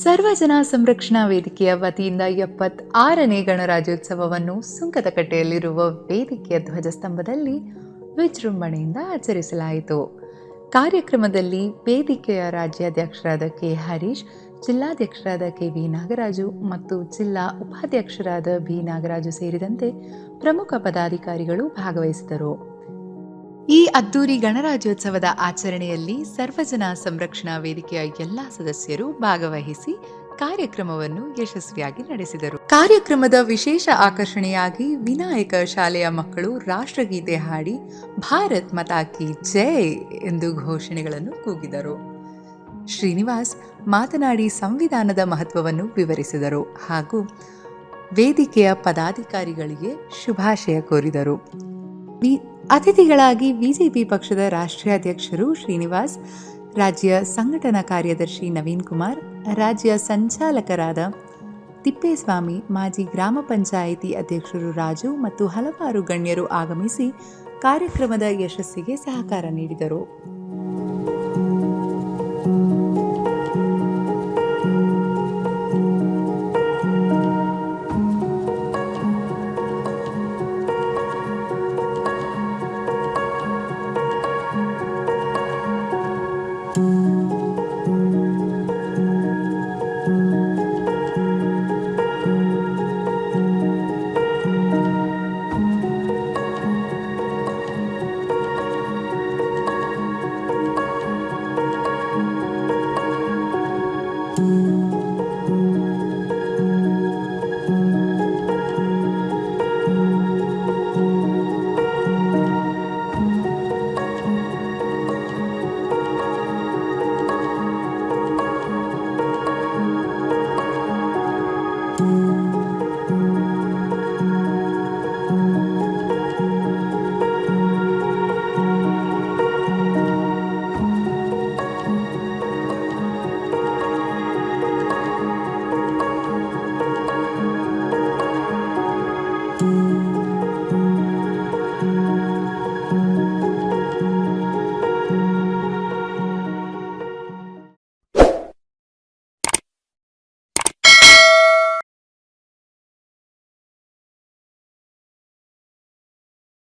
ಸರ್ವಜನ ಸಂರಕ್ಷಣಾ ವೇದಿಕೆಯ ವತಿಯಿಂದ 76ನೇ ಗಣರಾಜ್ಯೋತ್ಸವವನ್ನು ಸುಂಕದಕಟ್ಟೆಯಲ್ಲಿರುವ ವೇದಿಕೆಯ ಧ್ವಜಸ್ತಂಭದಲ್ಲಿ ವಿಜೃಂಭಣೆಯಿಂದ ಆಚರಿಸಲಾಯಿತು. ಕಾರ್ಯಕ್ರಮದಲ್ಲಿ ವೇದಿಕೆಯ ರಾಜ್ಯಾಧ್ಯಕ್ಷರಾದ ಕೆ. ಹರೀಶ್, ಜಿಲ್ಲಾಧ್ಯಕ್ಷರಾದ ಕೆ. ವಿ. ನಾಗರಾಜು ಮತ್ತು ಜಿಲ್ಲಾ ಉಪಾಧ್ಯಕ್ಷರಾದ ಬಿ. ನಾಗರಾಜು ಸೇರಿದಂತೆ ಪ್ರಮುಖ ಪದಾಧಿಕಾರಿಗಳು ಭಾಗವಹಿಸಿದರು. ಈ ಅದ್ದೂರಿ ಗಣರಾಜ್ಯೋತ್ಸವದ ಆಚರಣೆಯಲ್ಲಿ ಸರ್ವಜನ ಸಂರಕ್ಷಣಾ ವೇದಿಕೆಯ ಎಲ್ಲ ಸದಸ್ಯರು ಭಾಗವಹಿಸಿ ಕಾರ್ಯಕ್ರಮವನ್ನು ಯಶಸ್ವಿಯಾಗಿ ನಡೆಸಿದರು. ಕಾರ್ಯಕ್ರಮದ ವಿಶೇಷ ಆಕರ್ಷಣೆಯಾಗಿ ವಿನಾಯಕ ಶಾಲೆಯ ಮಕ್ಕಳು ರಾಷ್ಟ್ರಗೀತೆ ಹಾಡಿ ಭಾರತ್ ಮಾತಾ ಕಿ ಜೈ ಎಂದು ಘೋಷಣೆಗಳನ್ನು ಕೂಗಿದರು. ಶ್ರೀನಿವಾಸ್ ಮಾತನಾಡಿ ಸಂವಿಧಾನದ ಮಹತ್ವವನ್ನು ವಿವರಿಸಿದರು ಹಾಗೂ ವೇದಿಕೆಯ ಪದಾಧಿಕಾರಿಗಳಿಗೆ ಶುಭಾಶಯ ಕೋರಿದರು. ಅತಿಥಿಗಳಾಗಿ ಬಿಜೆಪಿ ಪಕ್ಷದ ರಾಷ್ಟ್ರೀಯ ಅಧ್ಯಕ್ಷರು ಶ್ರೀನಿವಾಸ್, ರಾಜ್ಯ ಸಂಘಟನಾ ಕಾರ್ಯದರ್ಶಿ ನವೀನ್ ಕುಮಾರ್, ರಾಜ್ಯ ಸಂಚಾಲಕರಾದ ತಿಪ್ಪೇಸ್ವಾಮಿ, ಮಾಜಿ ಗ್ರಾಮ ಪಂಚಾಯಿತಿ ಅಧ್ಯಕ್ಷರು ರಾಜು ಮತ್ತು ಹಲವಾರು ಗಣ್ಯರು ಆಗಮಿಸಿ ಕಾರ್ಯಕ್ರಮದ ಯಶಸ್ಸಿಗೆ ಸಹಕಾರ ನೀಡಿದರು.